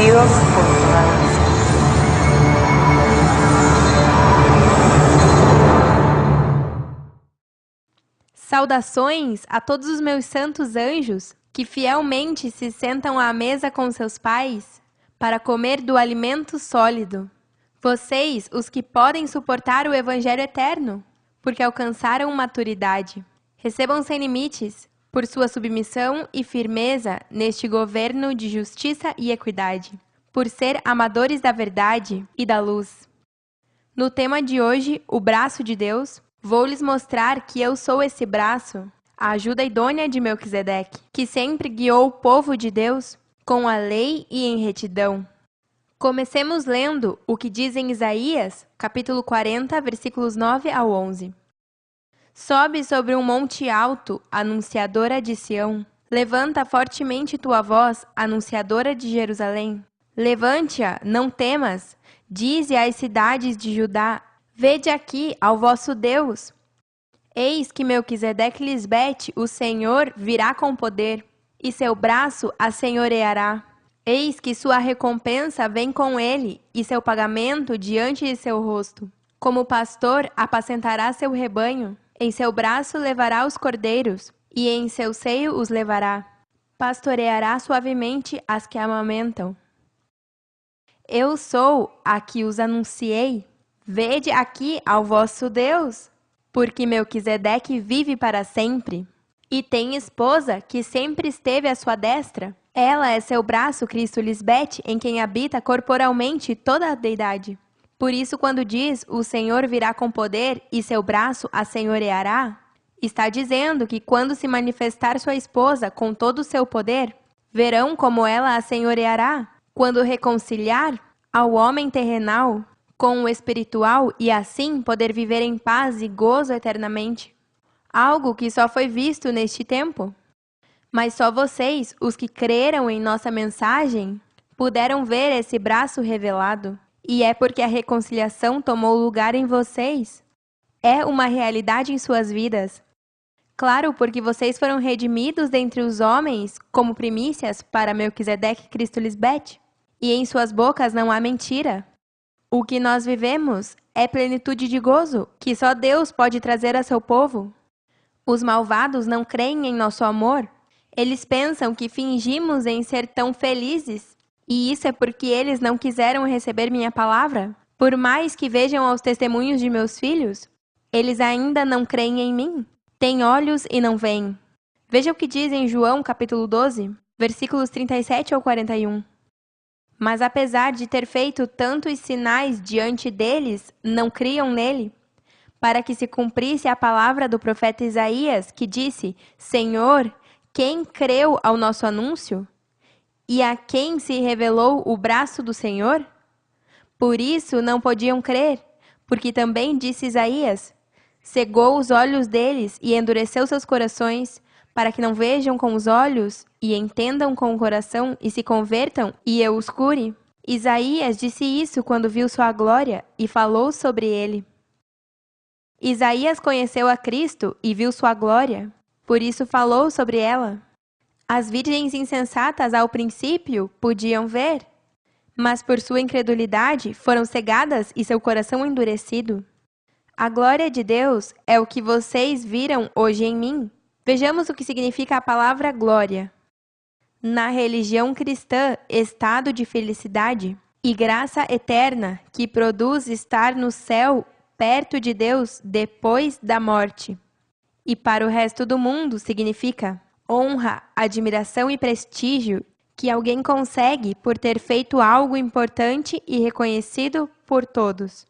Dios por toda nación. Saudações a todos os meus santos anjos que fielmente se sentam à mesa com seus pais para comer do alimento sólido. Vocês, os que podem suportar o Evangelho eterno, porque alcançaram maturidade. Recebam sem limites por sua submissão e firmeza neste governo de justiça e equidade, por ser amadores da verdade e da luz. No tema de hoje, o braço de Deus, vou lhes mostrar que eu sou esse braço, a ajuda idônea de Melquisedeque, que sempre guiou o povo de Deus com a lei e em retidão. Comecemos lendo o que diz em Isaías, capítulo 40, versículos 9 ao 11. Sobe sobre um monte alto, anunciadora de Sião. Levanta fortemente tua voz, anunciadora de Jerusalém. Levante-a, não temas. Dize às cidades de Judá: vede aqui ao vosso Deus. Eis que Melquisedeque Lisbete, o Senhor, virá com poder, e seu braço a senhoreará. Eis que sua recompensa vem com ele, e seu pagamento diante de seu rosto. Como pastor apacentará seu rebanho, em seu braço levará os cordeiros, e em seu seio os levará. Pastoreará suavemente as que amamentam. Eu sou a que os anunciei. Vede aqui ao vosso Deus, porque Melquisedeque vive para sempre, e tem esposa que sempre esteve à sua destra. Ela é seu braço, Cristo Lisbete, em quem habita corporalmente toda a deidade. Por isso, quando diz, o Senhor virá com poder e seu braço a senhoreará, está dizendo que quando se manifestar sua esposa com todo o seu poder, verão como ela a senhoreará, quando reconciliar ao homem terrenal com o espiritual e assim poder viver em paz e gozo eternamente. Algo que só foi visto neste tempo. Mas só vocês, os que creram em nossa mensagem, puderam ver esse braço revelado. E é porque a reconciliação tomou lugar em vocês. É uma realidade em suas vidas. Claro, porque vocês foram redimidos dentre os homens como primícias para Melquisedeque Cristo Lisbete. E em suas bocas não há mentira. O que nós vivemos é plenitude de gozo, que só Deus pode trazer a seu povo. Os malvados não creem em nosso amor. Eles pensam que fingimos em ser tão felizes. E isso é porque eles não quiseram receber minha palavra. Por mais que vejam aos testemunhos de meus filhos, eles ainda não creem em mim. Têm olhos e não veem. Veja o que diz em João, capítulo 12, versículos 37 ao 41. Mas apesar de ter feito tantos sinais diante deles, não criam nele, para que se cumprisse a palavra do profeta Isaías, que disse: Senhor, quem creu ao nosso anúncio? E a quem se revelou o braço do Senhor? Por isso não podiam crer, porque também disse Isaías: cegou os olhos deles e endureceu seus corações, para que não vejam com os olhos e entendam com o coração e se convertam e eu os cure. Isaías disse isso quando viu sua glória e falou sobre ele. Isaías conheceu a Cristo e viu sua glória, por isso falou sobre ela. As virgens insensatas ao princípio podiam ver, mas por sua incredulidade foram cegadas e seu coração endurecido. A glória de Deus é o que vocês viram hoje em mim. Vejamos o que significa a palavra glória. Na religião cristã, estado de felicidade e graça eterna que produz estar no céu perto de Deus depois da morte. E para o resto do mundo significa honra, admiração e prestígio que alguém consegue por ter feito algo importante e reconhecido por todos.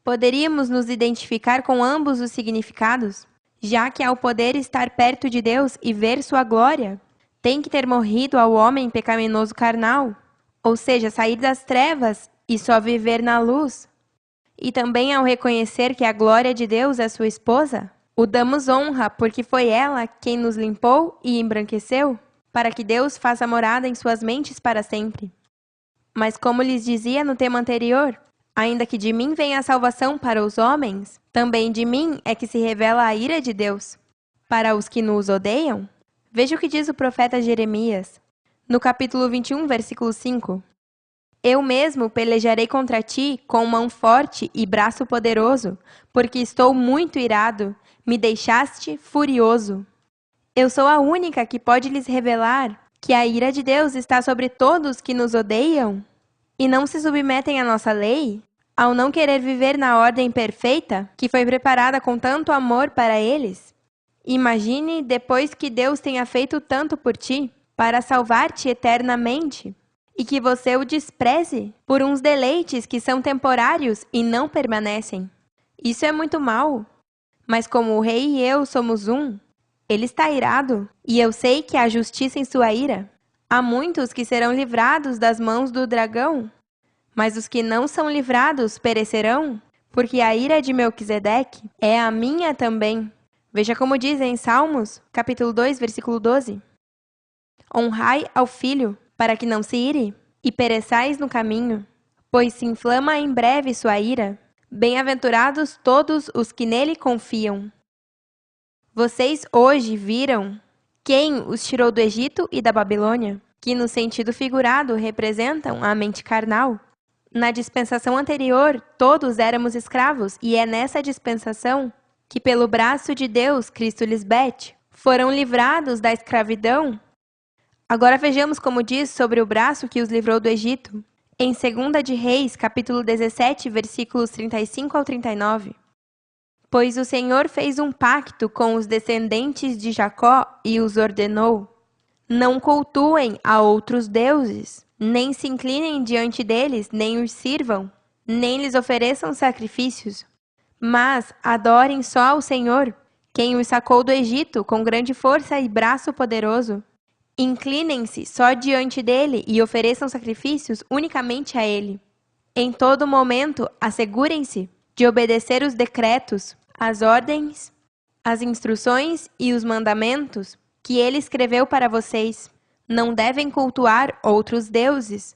Poderíamos nos identificar com ambos os significados, já que ao poder estar perto de Deus e ver sua glória, tem que ter morrido ao homem pecaminoso carnal, ou seja, sair das trevas e só viver na luz. E também ao reconhecer que a glória de Deus é sua esposa, o damos honra porque foi ela quem nos limpou e embranqueceu, para que Deus faça morada em suas mentes para sempre. Mas como lhes dizia no tema anterior, ainda que de mim venha a salvação para os homens, também de mim é que se revela a ira de Deus. Para os que nos odeiam, veja o que diz o profeta Jeremias. No capítulo 21, versículo 5. Eu mesmo pelejarei contra ti com mão forte e braço poderoso, porque estou muito irado, me deixaste furioso. Eu sou a única que pode lhes revelar que a ira de Deus está sobre todos que nos odeiam e não se submetem à nossa lei, ao não querer viver na ordem perfeita que foi preparada com tanto amor para eles. Imagine depois que Deus tenha feito tanto por ti, para salvar-te eternamente, e que você o despreze por uns deleites que são temporários e não permanecem. Isso é muito mal. Mas como o rei e eu somos um, ele está irado, e eu sei que há justiça em sua ira. Há muitos que serão livrados das mãos do dragão, mas os que não são livrados perecerão, porque a ira de Melquisedeque é a minha também. Veja como diz em Salmos, capítulo 2, versículo 12. Honrai ao filho, para que não se ire, e pereçais no caminho, pois se inflama em breve sua ira. Bem-aventurados todos os que nele confiam. Vocês hoje viram quem os tirou do Egito e da Babilônia, que no sentido figurado representam a mente carnal. Na dispensação anterior, todos éramos escravos, e é nessa dispensação que, pelo braço de Deus, Cristo lhes bete, foram livrados da escravidão. Agora vejamos como diz sobre o braço que os livrou do Egito, em 2 de Reis, capítulo 17, versículos 35 ao 39. Pois o Senhor fez um pacto com os descendentes de Jacó e os ordenou: não cultuem a outros deuses, nem se inclinem diante deles, nem os sirvam, nem lhes ofereçam sacrifícios, mas adorem só ao Senhor, quem os sacou do Egito com grande força e braço poderoso. Inclinem-se só diante dele e ofereçam sacrifícios unicamente a ele. Em todo momento, assegurem-se de obedecer os decretos, as ordens, as instruções e os mandamentos que ele escreveu para vocês. Não devem cultuar outros deuses.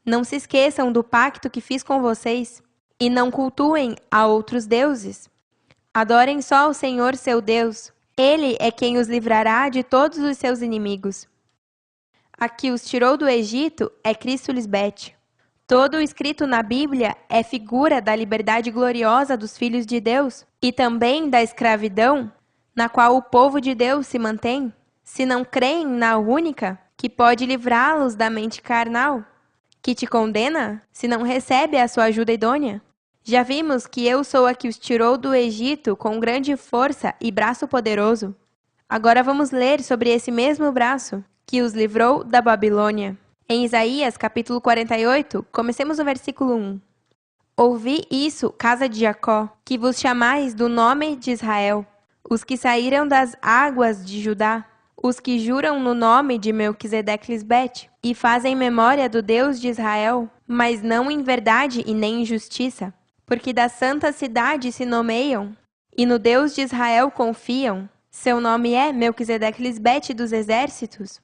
Não se esqueçam do pacto que fiz com vocês e não cultuem a outros deuses. Adorem só ao Senhor seu Deus. Ele é quem os livrará de todos os seus inimigos. A que os tirou do Egito é Cristo lhes bete. Todo o escrito na Bíblia é figura da liberdade gloriosa dos filhos de Deus e também da escravidão na qual o povo de Deus se mantém, se não creem na única que pode livrá-los da mente carnal, que te condena se não recebe a sua ajuda idônea. Já vimos que eu sou a que os tirou do Egito com grande força e braço poderoso. Agora vamos ler sobre esse mesmo braço que os livrou da Babilônia. Em Isaías, capítulo 48, comecemos no versículo 1. Ouvi isso, casa de Jacó, que vos chamais do nome de Israel, os que saíram das águas de Judá, os que juram no nome de Melquisedeque lhes bete, e fazem memória do Deus de Israel, mas não em verdade e nem em justiça, porque da santa cidade se nomeiam, e no Deus de Israel confiam. Seu nome é Melquisedeque lhes bete dos exércitos.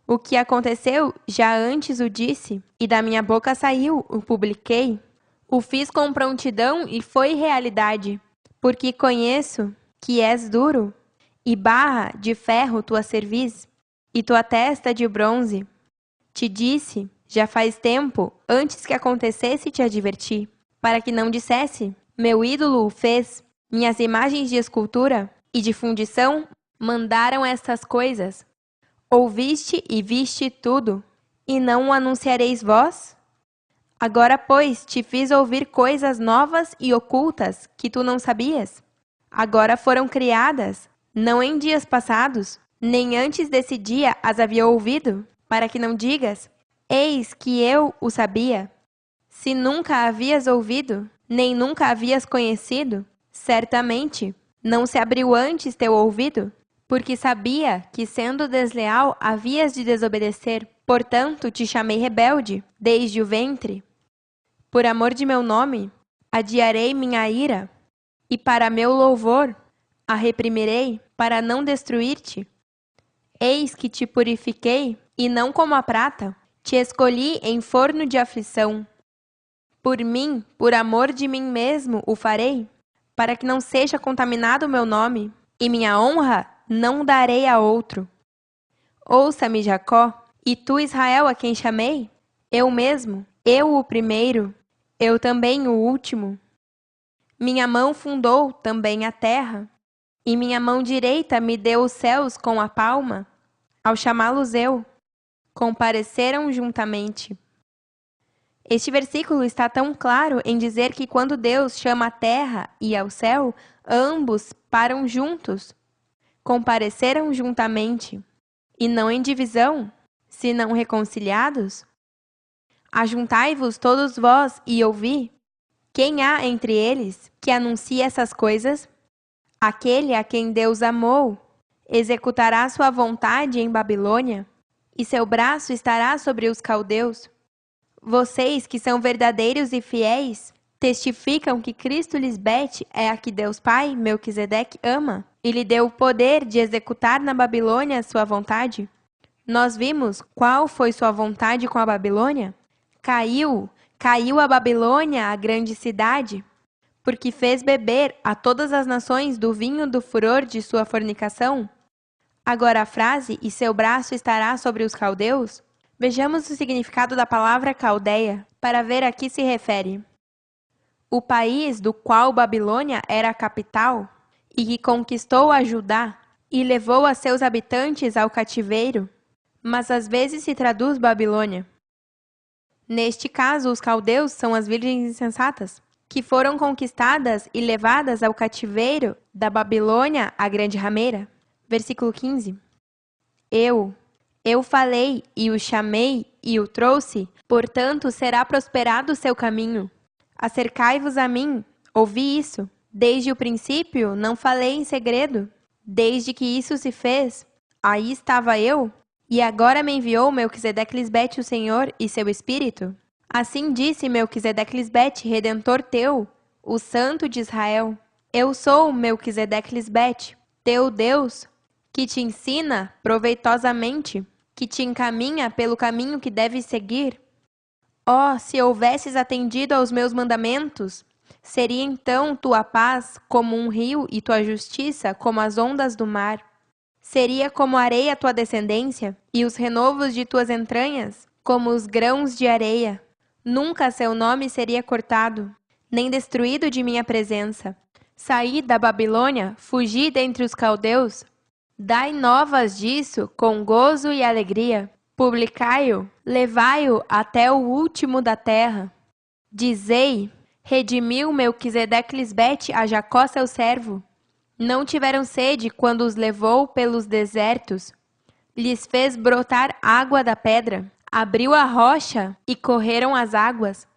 O que aconteceu, já antes o disse, e da minha boca saiu, o publiquei. O fiz com prontidão e foi realidade, porque conheço que és duro, e barra de ferro tua cerviz, e tua testa de bronze. Te disse, já faz tempo, antes que acontecesse te adverti, para que não dissesse, meu ídolo o fez, minhas imagens de escultura e de fundição mandaram estas coisas. Ouviste e viste tudo, e não o anunciareis vós? Agora, pois, te fiz ouvir coisas novas e ocultas que tu não sabias. Agora foram criadas, não em dias passados, nem antes desse dia as havia ouvido, para que não digas, eis que eu o sabia. Se nunca havias ouvido, nem nunca havias conhecido, certamente não se abriu antes teu ouvido, porque sabia que, sendo desleal, havias de desobedecer. Portanto, te chamei rebelde, desde o ventre. Por amor de meu nome, adiarei minha ira, e para meu louvor, a reprimirei, para não destruir-te. Eis que te purifiquei, e não como a prata, te escolhi em forno de aflição. Por mim, por amor de mim mesmo, o farei, para que não seja contaminado o meu nome, e minha honra não darei a outro. Ouça-me, Jacó, E tu, Israel, a quem chamei? Eu mesmo, eu o primeiro, eu também o último. Minha mão fundou também a terra, e minha mão direita me deu os céus com a palma. Ao chamá-los eu, compareceram juntamente. Este versículo está tão claro em dizer que quando Deus chama a terra e ao céu, ambos param juntos, compareceram juntamente, e não em divisão, senão reconciliados. Ajuntai-vos todos vós e ouvi. Quem há entre eles que anuncie essas coisas? Aquele a quem Deus amou executará sua vontade em Babilônia, e seu braço estará sobre os caldeus. Vocês, que são verdadeiros e fiéis, testificam que Cristo Lisbete é a que Deus Pai, Melquisedeque, ama, e lhe deu o poder de executar na Babilônia sua vontade. Nós vimos qual foi sua vontade com a Babilônia. Caiu a Babilônia, a grande cidade, porque fez beber a todas as nações do vinho do furor de sua fornicação. Agora a frase, e seu braço estará sobre os caldeus, vejamos o significado da palavra caldeia, para ver a que se refere. O país do qual Babilônia era a capital, e que conquistou a Judá, e levou a seus habitantes ao cativeiro, mas às vezes se traduz Babilônia. Neste caso, os caldeus são as virgens insensatas, que foram conquistadas e levadas ao cativeiro da Babilônia, a grande rameira. Versículo 15. Eu falei e o chamei e o trouxe, portanto será prosperado o seu caminho. Acercai-vos a mim, ouvi isso. Desde o princípio não falei em segredo. Desde que isso se fez, aí estava eu. E agora me enviou Melquisedeque Lisbete, o Senhor, e seu Espírito. Assim disse Melquisedeque Lisbete, Redentor teu, o Santo de Israel. Eu sou Melquisedeque Lisbete, teu Deus, que te ensina proveitosamente, que te encaminha pelo caminho que deves seguir. Oh, se houvesses atendido aos meus mandamentos, seria então tua paz como um rio e tua justiça como as ondas do mar. Seria como areia a tua descendência, e os renovos de tuas entranhas, como os grãos de areia. Nunca seu nome seria cortado, nem destruído de minha presença. Saí da Babilônia, fugi dentre os caldeus. Dai novas disso com gozo e alegria. Publicai-o, levai-o até o último da terra. Dizei, redimiu Melquisedeque Lisbete a Jacó seu servo. Não tiveram sede quando os levou pelos desertos. Lhes fez brotar água da pedra. Abriu a rocha e correram as águas.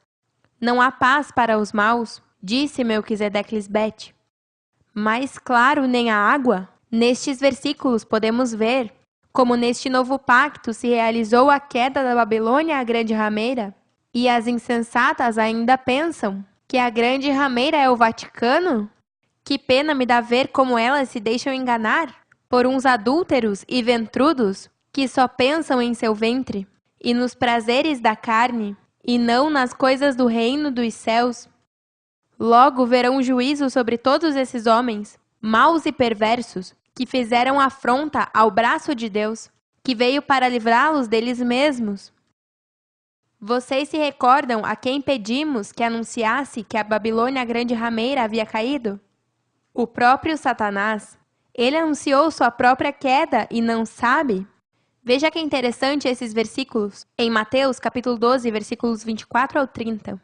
Não há paz para os maus, disse Melquisedeque Lisbete. Mais claro nem a água. Nestes versículos podemos ver como neste novo pacto se realizou a queda da Babilônia, a grande rameira. E as insensatas ainda pensam que a grande rameira é o Vaticano? Que pena me dá ver como elas se deixam enganar por uns adúlteros e ventrudos que só pensam em seu ventre e nos prazeres da carne e não nas coisas do reino dos céus. Logo verão juízo sobre todos esses homens, maus e perversos, que fizeram afronta ao braço de Deus, que veio para livrá-los deles mesmos. Vocês se recordam a quem pedimos que anunciasse que a Babilônia, a grande rameira, havia caído? O próprio Satanás. Ele anunciou sua própria queda e não sabe? Veja que interessante esses versículos, em Mateus capítulo 12, versículos 24 ao 30.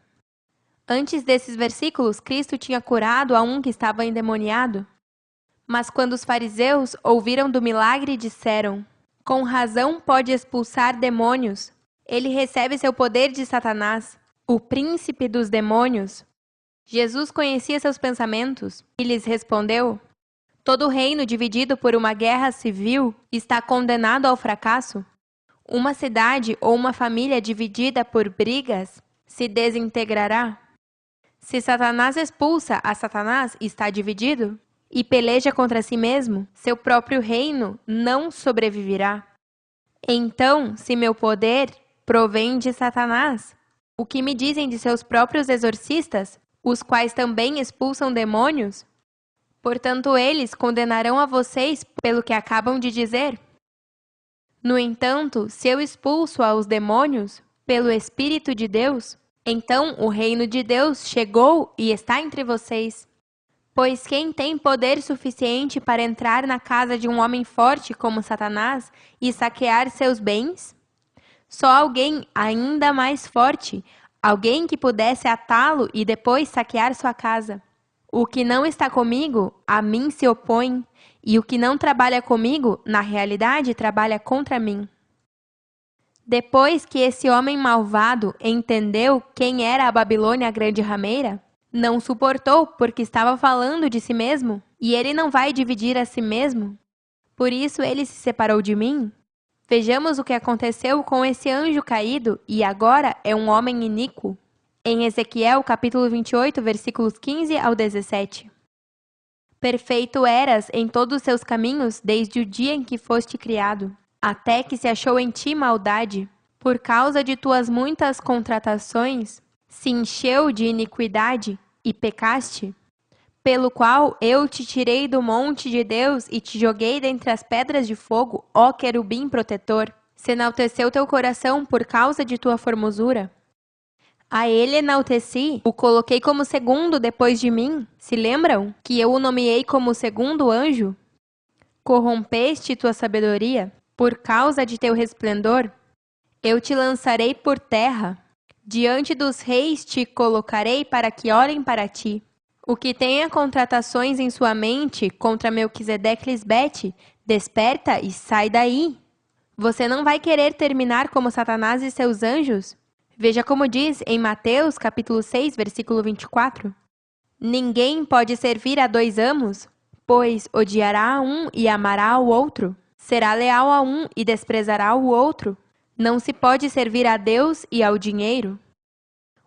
Antes desses versículos, Cristo tinha curado a um que estava endemoniado. Mas quando os fariseus ouviram do milagre, disseram, com razão pode expulsar demônios. Ele recebe seu poder de Satanás, o príncipe dos demônios. Jesus conhecia seus pensamentos e lhes respondeu, todo reino dividido por uma guerra civil está condenado ao fracasso. Uma cidade ou uma família dividida por brigas se desintegrará. Se Satanás expulsa a Satanás, está dividido, e peleja contra si mesmo, seu próprio reino não sobreviverá. Então, se meu poder provém de Satanás, o que me dizem de seus próprios exorcistas, os quais também expulsam demônios? Portanto, eles condenarão a vocês pelo que acabam de dizer. No entanto, se eu expulso aos demônios pelo Espírito de Deus, então o reino de Deus chegou e está entre vocês. Pois quem tem poder suficiente para entrar na casa de um homem forte como Satanás e saquear seus bens? Só alguém ainda mais forte, alguém que pudesse atá-lo e depois saquear sua casa. O que não está comigo, a mim se opõe, e o que não trabalha comigo, na realidade, trabalha contra mim. Depois que esse homem malvado entendeu quem era a Babilônia a grande rameira, não suportou porque estava falando de si mesmo, e ele não vai dividir a si mesmo. Por isso ele se separou de mim. Vejamos o que aconteceu com esse anjo caído e agora é um homem iníquo. Em Ezequiel, capítulo 28, versículos 15 ao 17. Perfeito eras em todos os seus caminhos desde o dia em que foste criado, até que se achou em ti maldade. Por causa de tuas muitas contratações, se encheu de iniquidade e pecaste, pelo qual eu te tirei do monte de Deus e te joguei dentre as pedras de fogo, ó querubim protetor. Se enalteceu teu coração por causa de tua formosura. A ele enalteci, o coloquei como segundo depois de mim. Se lembram que eu o nomeei como segundo anjo? Corrompeste tua sabedoria por causa de teu resplendor? Eu te lançarei por terra. Diante dos reis te colocarei para que olhem para ti. O que tenha contratações em sua mente contra Melquisedeque Lisbete, desperta e sai daí. Você não vai querer terminar como Satanás e seus anjos? Veja como diz em Mateus, capítulo 6, versículo 24. Ninguém pode servir a dois amos, pois odiará a um e amará o outro. Será leal a um e desprezará o outro. Não se pode servir a Deus e ao dinheiro.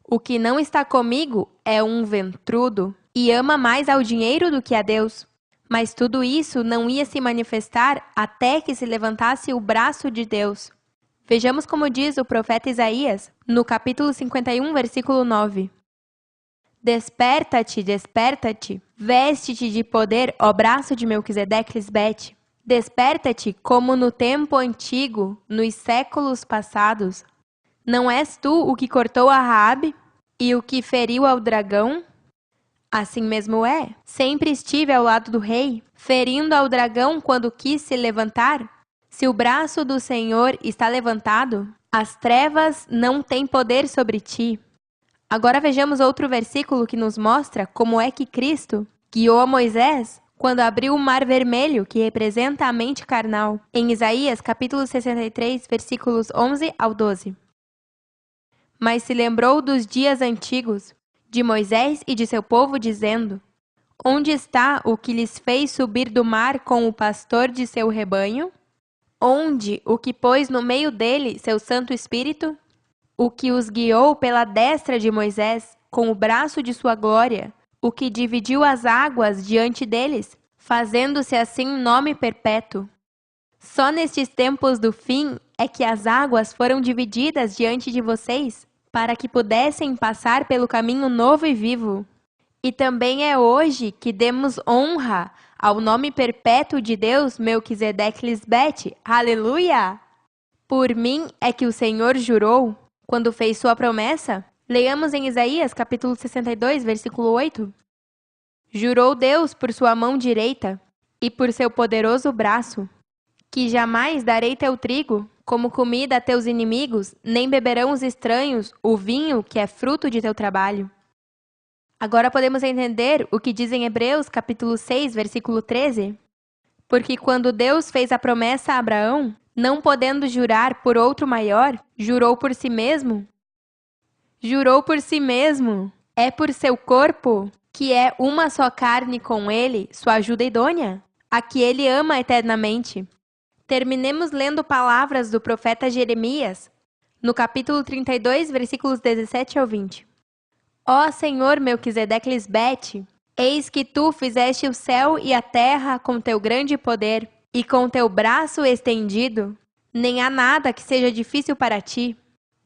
O que não está comigo é um ventrudo e ama mais ao dinheiro do que a Deus. Mas tudo isso não ia se manifestar até que se levantasse o braço de Deus. Vejamos como diz o profeta Isaías, no capítulo 51, versículo 9. Desperta-te, desperta-te, veste-te de poder, ó braço de Melquisedeque Lisbete. Desperta-te como no tempo antigo, nos séculos passados. Não és tu o que cortou a Raabe e o que feriu ao dragão? Assim mesmo é. Sempre estive ao lado do rei, ferindo ao dragão quando quis se levantar. Se o braço do Senhor está levantado, as trevas não têm poder sobre ti. Agora vejamos outro versículo que nos mostra como é que Cristo guiou a Moisés quando abriu o Mar Vermelho, que representa a mente carnal. Em Isaías, capítulo 63, versículos 11 ao 12. Mas se lembrou dos dias antigos, de Moisés e de seu povo, dizendo: Onde está o que lhes fez subir do mar com o pastor de seu rebanho? Onde o que pôs no meio dele seu Santo Espírito? O que os guiou pela destra de Moisés, com o braço de sua glória, o que dividiu as águas diante deles, fazendo-se assim nome perpétuo. Só nestes tempos do fim é que as águas foram divididas diante de vocês, para que pudessem passar pelo caminho novo e vivo. E também é hoje que demos honra ao nome perpétuo de Deus, Melquisedeque Lisbete. Aleluia! Por mim é que o Senhor jurou, quando fez sua promessa. Leiamos em Isaías, capítulo 62, versículo 8. Jurou Deus por sua mão direita e por seu poderoso braço, que jamais darei teu trigo como comida a teus inimigos, nem beberão os estranhos o vinho que é fruto de teu trabalho. Agora podemos entender o que diz em Hebreus, capítulo 6, versículo 13. Porque quando Deus fez a promessa a Abraão, não podendo jurar por outro maior, jurou por si mesmo? Jurou por si mesmo. É por seu corpo, que é uma só carne com ele, sua ajuda idônea, a que ele ama eternamente. Terminemos lendo palavras do profeta Jeremias, no capítulo 32, versículos 17 ao 20. Ó Senhor Melquisedeque Lisbete, eis que tu fizeste o céu e a terra com teu grande poder, e com teu braço estendido, nem há nada que seja difícil para ti,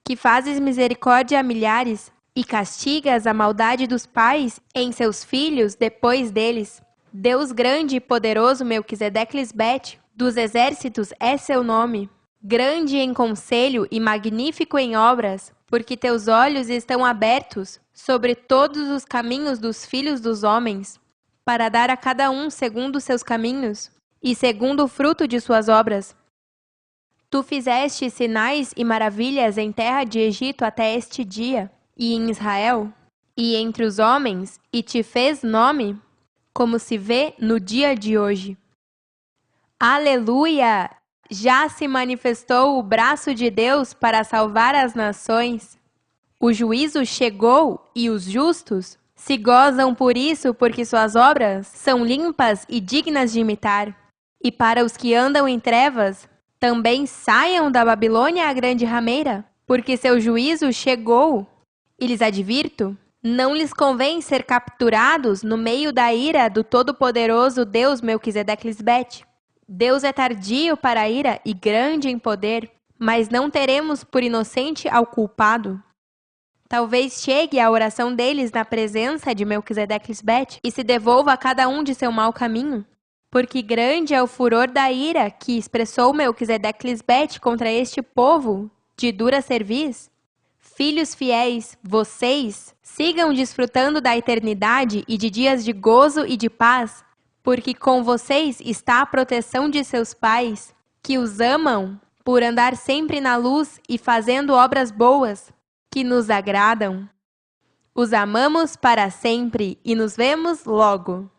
que fazes misericórdia a milhares, e castigas a maldade dos pais em seus filhos depois deles. Deus grande e poderoso Melquisedeque Lisbete, dos exércitos é seu nome. grande em conselho e magnífico em obras, porque teus olhos estão abertos sobre todos os caminhos dos filhos dos homens, para dar a cada um segundo seus caminhos e segundo o fruto de suas obras. Tu fizeste sinais e maravilhas em terra de Egito até este dia, e em Israel, e entre os homens, e te fez nome, como se vê no dia de hoje. Aleluia! Já se manifestou o braço de Deus para salvar as nações. O juízo chegou e os justos se gozam por isso, porque suas obras são limpas e dignas de imitar. E para os que andam em trevas, também saiam da Babilônia a grande rameira, porque seu juízo chegou. E lhes advirto, não lhes convém ser capturados no meio da ira do todo-poderoso Deus Melquisedeque-Lisbete. Deus é tardio para a ira e grande em poder, mas não teremos por inocente ao culpado. Talvez chegue a oração deles na presença de Melquisedeque-Lisbete e se devolva a cada um de seu mau caminho. Porque grande é o furor da ira que expressou Melquisedeque-Lisbete contra este povo de dura cerviz. Filhos fiéis, vocês, sigam desfrutando da eternidade e de dias de gozo e de paz, porque com vocês está a proteção de seus pais, que os amam por andar sempre na luz e fazendo obras boas, que nos agradam. Os amamos para sempre e nos vemos logo.